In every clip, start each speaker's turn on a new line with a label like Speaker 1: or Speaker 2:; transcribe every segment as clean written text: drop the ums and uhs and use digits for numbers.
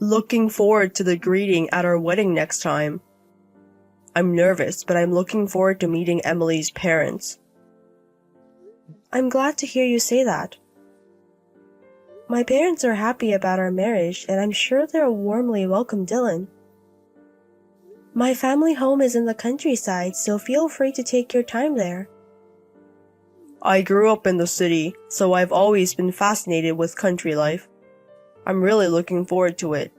Speaker 1: Looking forward to the greeting at our wedding next time. I'm nervous, but I'm looking forward to meeting Emily's parents.
Speaker 2: I'm glad to hear you say that. My parents are happy about our marriage, and I'm sure they'll warmly welcome Dylan. My family home is in the countryside, so feel free to take your time there.
Speaker 1: I grew up in the city, so I've always been fascinated with country life. I'm really looking forward to it.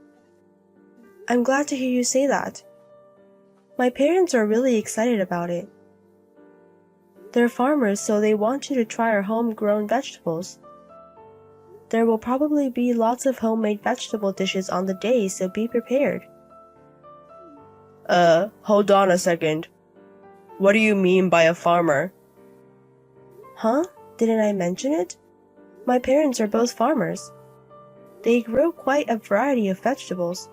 Speaker 2: I'm glad to hear you say that. My parents are really excited about it. They're farmers, so they want you to try our homegrown vegetables. There will probably be lots of homemade vegetable dishes on the day, so be prepared.
Speaker 1: Hold on a second. What do you mean by a farmer?
Speaker 2: Huh? Didn't I mention it? My parents are both farmers. They grow quite a variety of vegetables.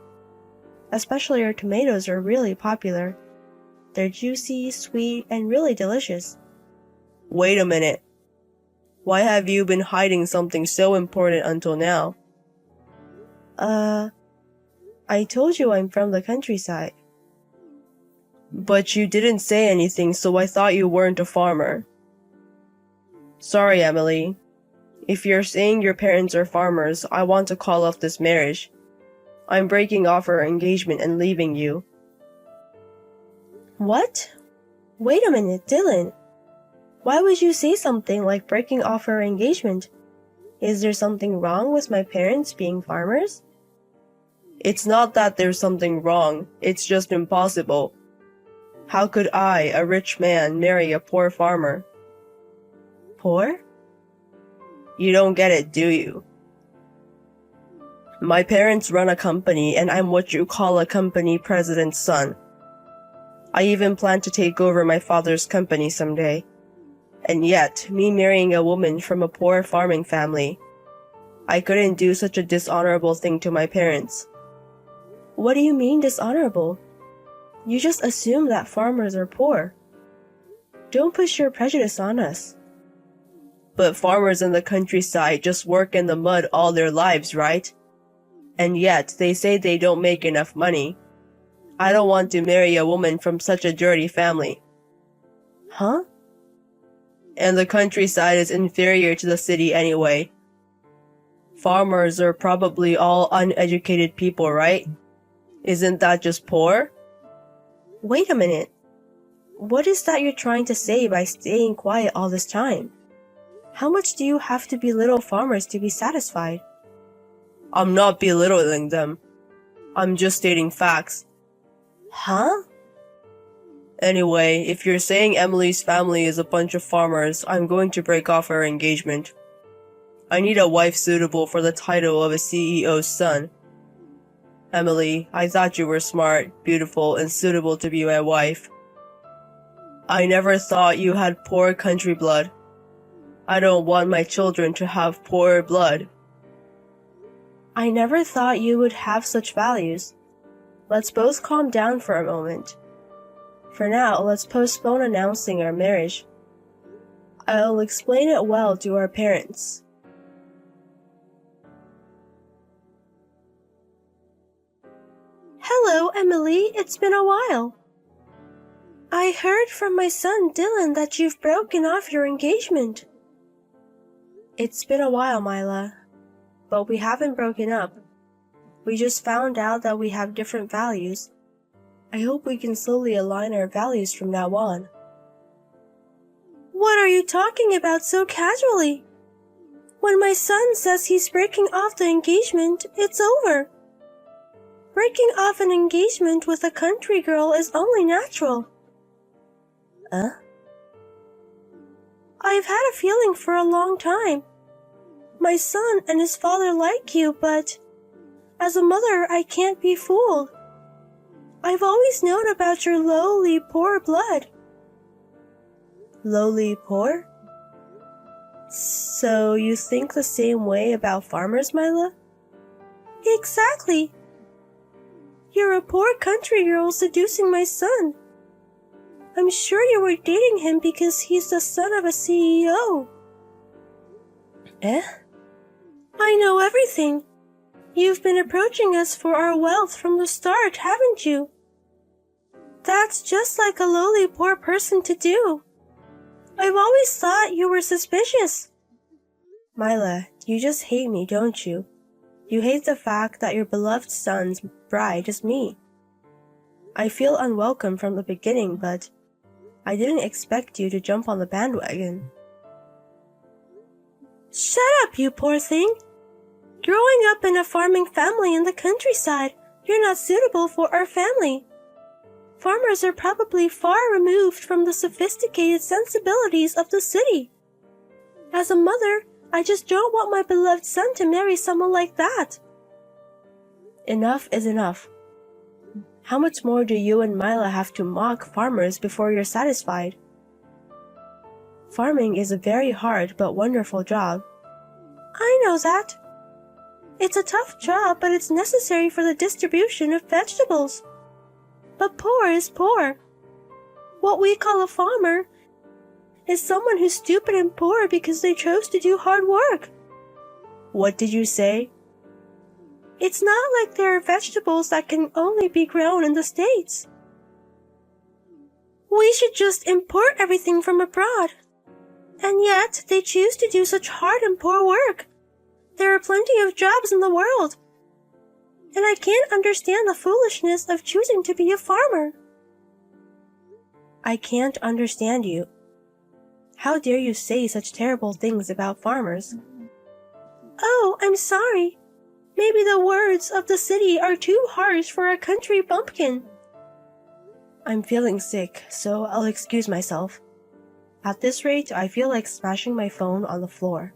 Speaker 2: Especially our tomatoes are really popular. They're juicy, sweet, and really delicious.
Speaker 1: Wait a minute. Why have you been hiding something so important until now?
Speaker 2: I told you I'm from the countryside.
Speaker 1: But you didn't say anything, so I thought you weren't a farmer. Sorry, Emily. If you're saying your parents are farmers, I want to call off this marriage. I'm breaking off our engagement and leaving you.
Speaker 2: What? Wait a minute, Dylan. Why would you say something like breaking off our engagement? Is there something wrong with my parents being farmers?
Speaker 1: It's not that there's something wrong, it's just impossible. How could I, a rich man, marry a poor farmer?
Speaker 2: Poor?
Speaker 1: You don't get it, do you? My parents run a company and I'm what you call a company president's son. I even plan to take over my father's company someday. And yet, me marrying a woman from a poor farming family, I couldn't do such a dishonorable thing to my parents.
Speaker 2: What do you mean dishonorable? You just assume that farmers are poor. Don't push your prejudice on us.
Speaker 1: But farmers in the countryside just work in the mud all their lives, right? And yet, they say they don't make enough money. I don't want to marry a woman from such a dirty family.
Speaker 2: Huh?
Speaker 1: And the countryside is inferior to the city anyway. Farmers are probably all uneducated people, right? Isn't that just poor?
Speaker 2: Wait a minute. What is that you're trying to say by staying quiet all this time? How much do you have to belittle farmers to be satisfied?
Speaker 1: I'm not belittling them. I'm just stating facts.
Speaker 2: Huh?
Speaker 1: Anyway, if you're saying Emily's family is a bunch of farmers, I'm going to break off our engagement. I need a wife suitable for the title of a CEO's son. Emily, I thought you were smart, beautiful, and suitable to be my wife. I never thought you had poor country blood. I don't want my children to have poor blood.
Speaker 2: I never thought you would have such values. Let's both calm down for a moment. For now, let's postpone announcing our marriage. I'll explain it well to our parents. Hello, Emily. It's been a while. I heard from my son Dylan that you've broken off your engagement. It's been a while, Mila. But we haven't broken up. We just found out that we have different values. I hope we can slowly align our values from now on. What are you talking about so casually? When my son says he's breaking off the engagement, it's over. Breaking off an engagement with a country girl is only natural. I've had a feeling for a long time. My son and his father like you, but as a mother, I can't be fooled. I've always known about your lowly, poor blood. Lowly, poor? So you think the same way about farmers, Mila? Exactly. You're a poor country girl seducing my son. I'm sure you were dating him because he's the son of a CEO. I know everything. You've been approaching us for our wealth from the start, haven't you? That's just like a lowly poor person to do. I've always thought you were suspicious.
Speaker 1: Mila, you just hate me, don't you? You hate the fact that your beloved son's bride is me. I feel unwelcome from the beginning, but I didn't expect you to jump on the bandwagon.
Speaker 2: Shut up, you poor thing. Growing up in a farming family in the countryside, you're not suitable for our family. Farmers are probably far removed from the sophisticated sensibilities of the city. As a mother, I just don't want my beloved son to marry someone like that.
Speaker 1: Enough is enough. How much more do you and Mila have to mock farmers before you're satisfied? Farming is a very hard but wonderful job.
Speaker 2: I know that. It's a tough job, but it's necessary for the distribution of vegetables. But poor is poor. What we call a farmer is someone who's stupid and poor because they chose to do hard work.
Speaker 1: What did you say?
Speaker 2: It's not like there are vegetables that can only be grown in the States. We should just import everything from abroad. And yet, they choose to do such hard and poor work. There are plenty of jobs in the world. And I can't understand the foolishness of choosing to be a farmer.
Speaker 1: I can't understand you. How dare you say such terrible things about farmers?
Speaker 2: Oh, I'm sorry. Maybe the words of the city are too harsh for a country bumpkin.
Speaker 1: I'm feeling sick, so I'll excuse myself. At this rate, I feel like smashing my phone on the floor.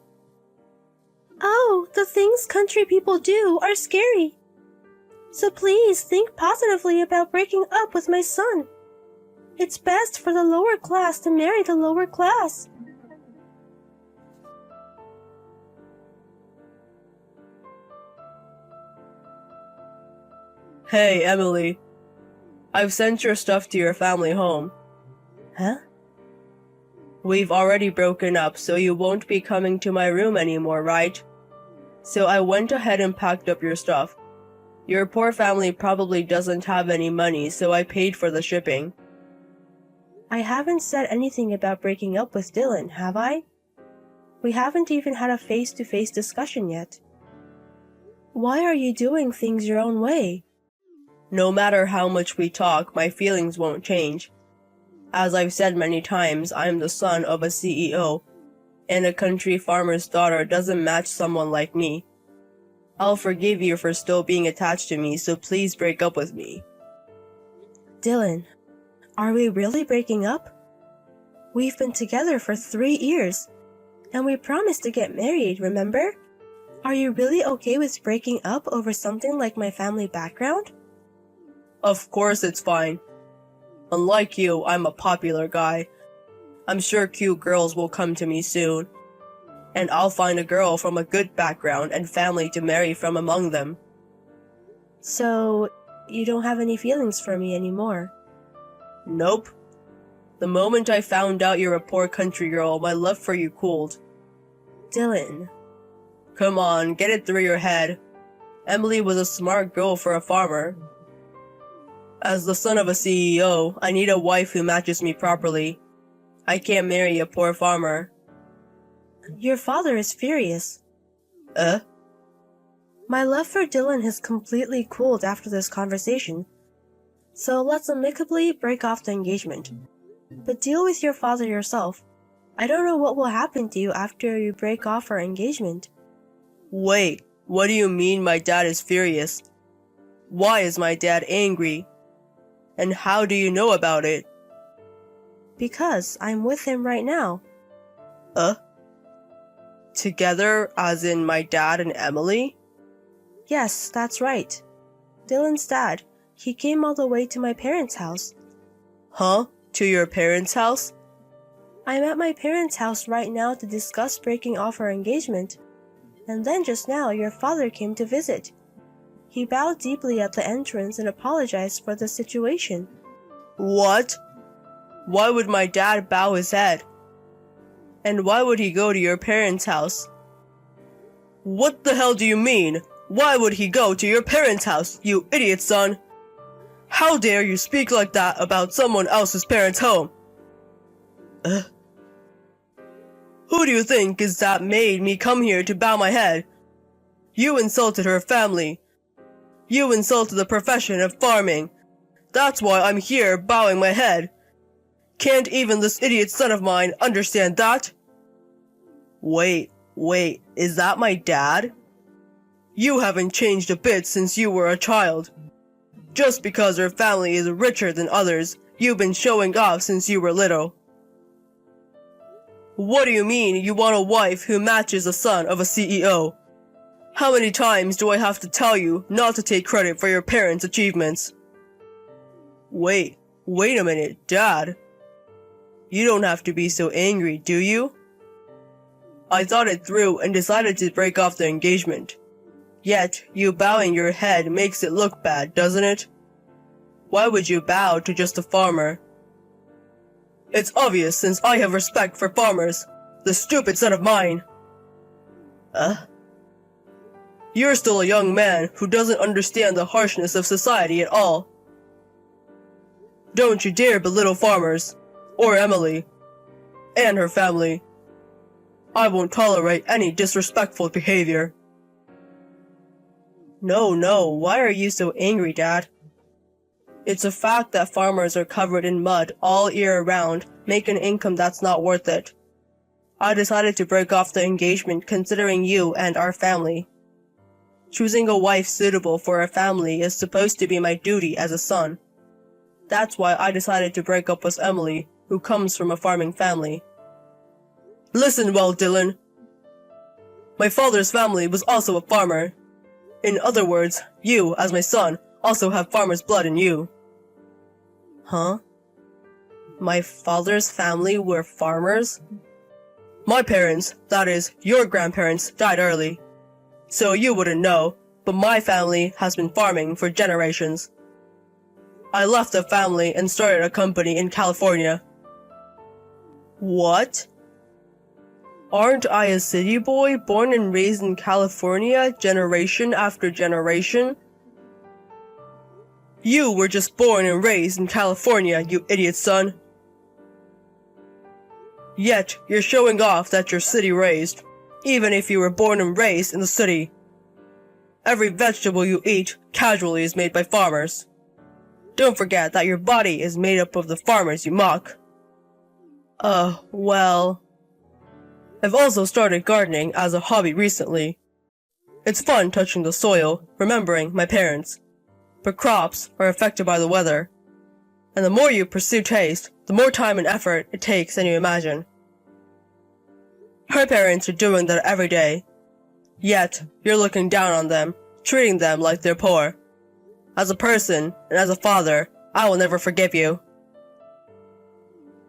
Speaker 2: Oh, the things country people do are scary. So please think positively about breaking up with my son. It's best for the lower class to marry the lower class.
Speaker 1: Hey, Emily. I've sent your stuff to your family home. Huh? We've already broken up, so you won't be coming to my room anymore, right? So I went ahead and packed up your stuff. Your poor family probably doesn't have any money, so I paid for the shipping. I haven't said anything about breaking up with Dylan, have I? We haven't even had a face-to-face discussion yet. Why are you doing things your own way? No matter how much we talk, my feelings won't change. As I've said many times, I'm the son of a CEO, and a country farmer's daughter doesn't match someone like me. I'll forgive you for still being attached to me, so please break up with me. Dylan, are we really breaking up? We've been together for 3 years, and we promised to get married, remember? Are you really okay with breaking up over something like my family background? Of course it's fine. Unlike you, I'm a popular guy. I'm sure cute girls will come to me soon. And I'll find a girl from a good background and family to marry from among them. So, you don't have any feelings for me anymore? Nope. The moment I found out you're a poor country girl, my love for you cooled. Dylan. Come on, get it through your head. Emily was a smart girl for a farmer. As the son of a CEO, I need a wife who matches me properly. I can't marry a poor farmer. Your father is furious. My love for Dylan has completely cooled after this conversation. So let's amicably break off the engagement. But deal with your father yourself. I don't know what will happen to you after you break off our engagement. Wait, what do you mean my dad is furious? Why is my dad angry? And how do you know about it? Because I'm with him right now. Together, as in my dad and Emily? Yes, that's right. Dylan's dad. He came all the way to my parents' house. Huh? To your parents' house? I'm at my parents' house right now to discuss breaking off our engagement. And then just now, your father came to visit. He bowed deeply at the entrance and apologized for the situation. What? Why would my dad bow his head? And why would he go to your parents' house? What the hell do you mean? Why would he go to your parents' house, you idiot son? How dare you speak like that about someone else's parents' home? Who do you think is that made me come here to bow my head? You insulted her family. You insulted the profession of farming. That's why I'm here bowing my head. Can't even this idiot son of mine understand that? Wait, is that my dad? You haven't changed a bit since you were a child. Just because your family is richer than others, you've been showing off since you were little. What do you mean you want a wife who matches the son of a CEO? How many times do I have to tell you not to take credit for your parents' achievements? Wait a minute, Dad. You don't have to be so angry, do you? I thought it through and decided to break off the engagement. Yet, you bowing your head makes it look bad, doesn't it? Why would you bow to just a farmer? It's obvious since I have respect for farmers. The stupid son of mine. You're still a young man who doesn't understand the harshness of society at all. Don't you dare belittle farmers, or Emily, and her family. I won't tolerate any disrespectful behavior. No, why are you so angry, Dad? It's a fact that farmers are covered in mud all year round, make an income that's not worth it. I decided to break off the engagement considering you and our family. Choosing a wife suitable for our family is supposed to be my duty as a son. That's why I decided to break up with Emily, who comes from a farming family. Listen well, Dylan. My father's family was also a farmer. In other words, you, as my son, also have farmer's blood in you. Huh? My father's family were farmers? My parents, that is, your grandparents, died early. So you wouldn't know, but my family has been farming for generations. I left the family and started a company in California. What? Aren't I a city boy born and raised in California generation after generation? You were just born and raised in California, you idiot son. Yet, you're showing off that you're city-raised, even if you were born and raised in the city. Every vegetable you eat casually is made by farmers. Don't forget that your body is made up of the farmers you mock. Well... I've also started gardening as a hobby recently. It's fun touching the soil, remembering my parents. But crops are affected by the weather. And the more you pursue taste, the more time and effort it takes than you imagine. Her parents are doing that every day. Yet, you're looking down on them, treating them like they're poor. As a person, and as a father, I will never forgive you.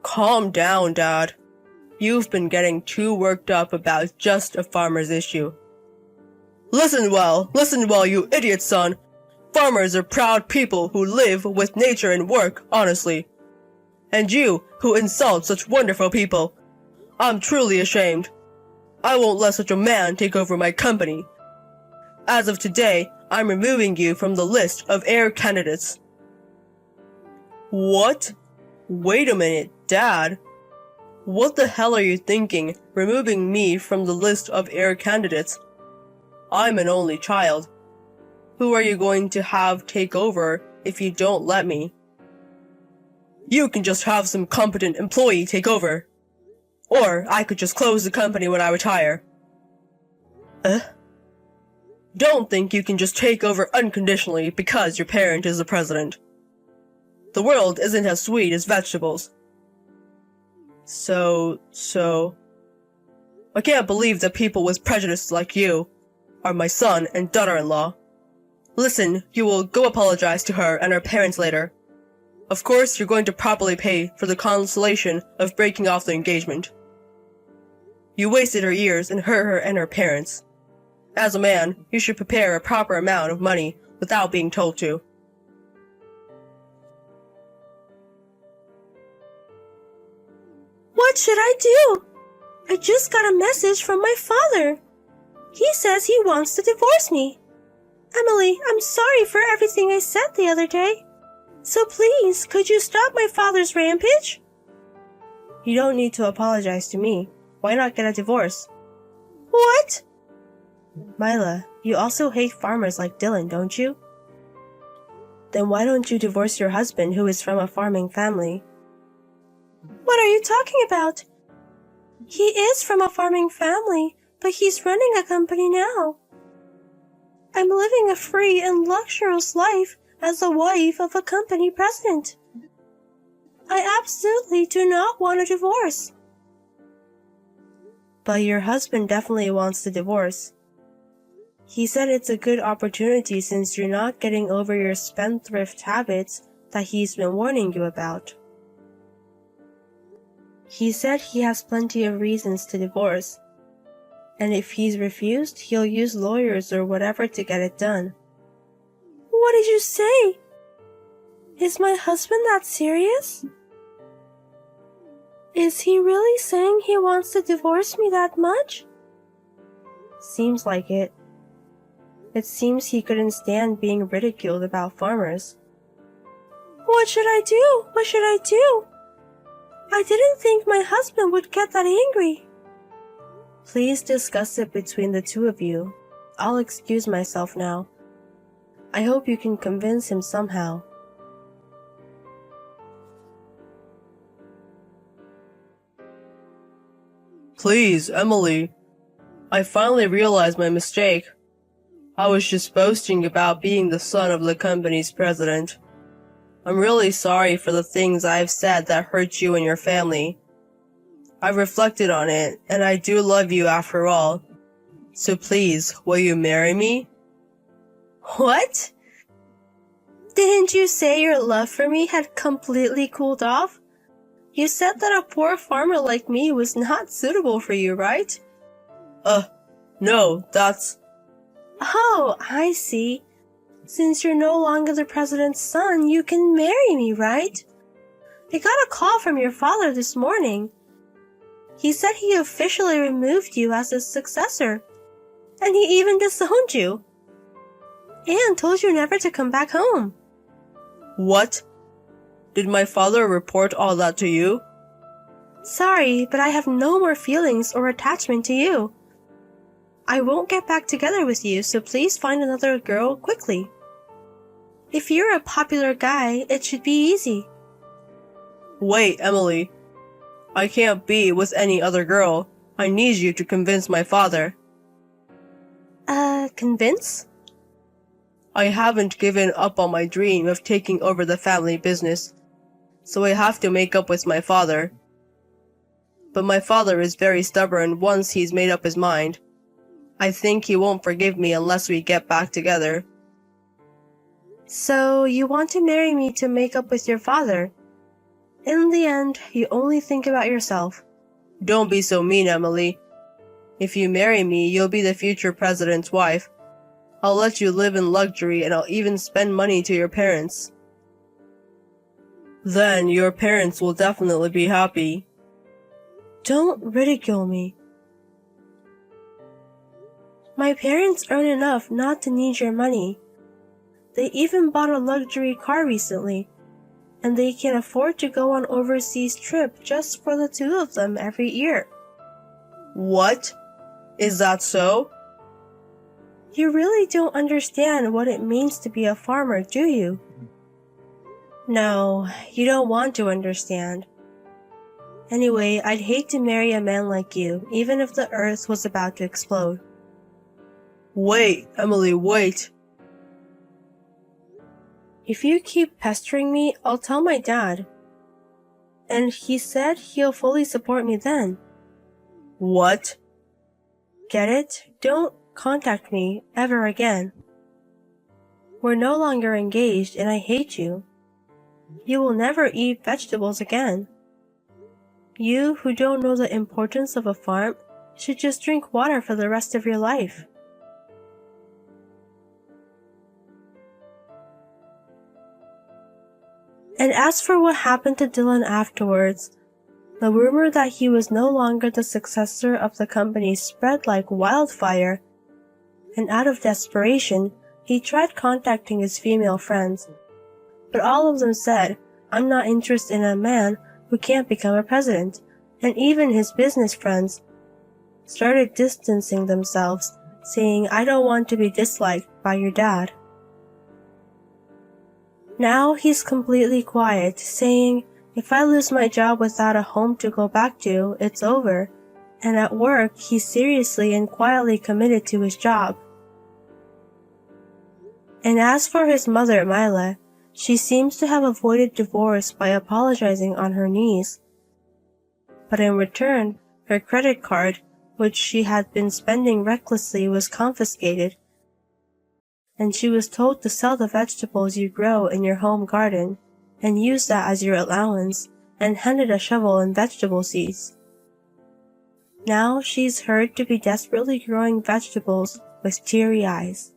Speaker 1: Calm down, Dad. You've been getting too worked up about just a farmer's issue. Listen well, you idiot son. Farmers are proud people who live with nature and work honestly. And you, who insult such wonderful people. I'm truly ashamed. I won't let such a man take over my company. As of today, I'm removing you from the list of heir candidates. What? Wait a minute, Dad. What the hell are you thinking, removing me from the list of heir candidates? I'm an only child. Who are you going to have take over if you don't let me? You can just have some competent employee take over. Or I could just close the company when I retire. Don't think you can just take over unconditionally because your parent is the president. The world isn't as sweet as vegetables. So... I can't believe that people with prejudice like you are my son and daughter-in-law. Listen, you will go apologize to her and her parents later. Of course, you're going to properly pay for the consolation of breaking off the engagement. You wasted her years and hurt her and her parents. As a man, you should prepare a proper amount of money without being told to.
Speaker 2: What should I do? I just got a message from my father. He says he wants to divorce me. Emily, I'm sorry for everything I said the other day. So please, could you stop my father's rampage?
Speaker 1: You don't need to apologize to me. Why not get a divorce?
Speaker 2: What?
Speaker 1: Mila, you also hate farmers like Dylan, don't you? Then why don't you divorce your husband who is from a farming family?
Speaker 2: What are you talking about? He is from a farming family, but he's running a company now. I'm living a free and luxurious life as the wife of a company president. I absolutely do not want a divorce.
Speaker 1: But your husband definitely wants the divorce. He said it's a good opportunity since you're not getting over your spendthrift habits that he's been warning you about. He said he has plenty of reasons to divorce, and if he's refused, he'll use lawyers or whatever to get it done.
Speaker 2: What did you say? Is my husband that serious? Is he really saying he wants to divorce me that much?
Speaker 1: Seems like it. It seems he couldn't stand being ridiculed about farmers.
Speaker 2: What should I do? What should I do? I didn't think my husband would get that angry.
Speaker 1: Please discuss it between the two of you. I'll excuse myself now. I hope you can convince him somehow. Please, Emily. I finally realized my mistake. I was just boasting about being the son of the company's president. I'm really sorry for the things I've said that hurt you and your family. I've reflected on it, and I do love you after all. So please, will you marry me?
Speaker 2: What? Didn't you say your love for me had completely cooled off? You said that a poor farmer like me was not suitable for you, right?
Speaker 1: No, that's...
Speaker 2: Oh, I see. Since you're no longer the president's son, you can marry me, right? I got a call from your father this morning. He said he officially removed you as his successor, and he even disowned you, and told you never to come back home.
Speaker 1: What? Did my father report all that to you?
Speaker 2: Sorry, but I have no more feelings or attachment to you. I won't get back together with you, so please find another girl quickly. If you're a popular guy, it should be easy.
Speaker 1: Wait, Emily. I can't be with any other girl. I need you to convince my father.
Speaker 2: Convince?
Speaker 1: I haven't given up on my dream of taking over the family business, so I have to make up with my father. But my father is very stubborn once he's made up his mind. I think he won't forgive me unless we get back together.
Speaker 2: So you want to marry me to make up with your father? In the end, you only think about yourself.
Speaker 1: Don't be so mean, Emily. If you marry me, you'll be the future president's wife. I'll let you live in luxury and I'll even spend money to your parents. Then your parents will definitely be happy.
Speaker 2: Don't ridicule me. My parents earn enough not to need your money. They even bought a luxury car recently, and they can afford to go on overseas trip just for the two of them every year.
Speaker 1: What? Is that so?
Speaker 2: You really don't understand what it means to be a farmer, do you? No, you don't want to understand. Anyway, I'd hate to marry a man like you, even if the earth was about to explode.
Speaker 1: Wait, Emily, wait.
Speaker 2: If you keep pestering me, I'll tell my dad. And he said he'll fully support me then.
Speaker 1: What?
Speaker 2: Get it? Don't contact me ever again. We're no longer engaged and I hate you. You will never eat vegetables again. You who don't know the importance of a farm should just drink water for the rest of your life. And as for what happened to Dylan afterwards, the rumor that he was no longer the successor of the company spread like wildfire, and out of desperation, He tried contacting his female friends, but all of them said, "I'm not interested in a man who can't become a president," and even his business friends started distancing themselves, saying, "I don't want to be disliked by your dad." Now he's completely quiet, saying, "If I lose my job without a home to go back to, it's over." And at work, he's seriously and quietly committed to his job. And as for his mother, Mila, she seems to have avoided divorce by apologizing on her knees. But in return, her credit card, which she had been spending recklessly, was confiscated, and she was told to sell the vegetables you grow in your home garden and use that as your allowance, and handed a shovel and vegetable seeds. Now she's heard to be desperately growing vegetables with teary eyes.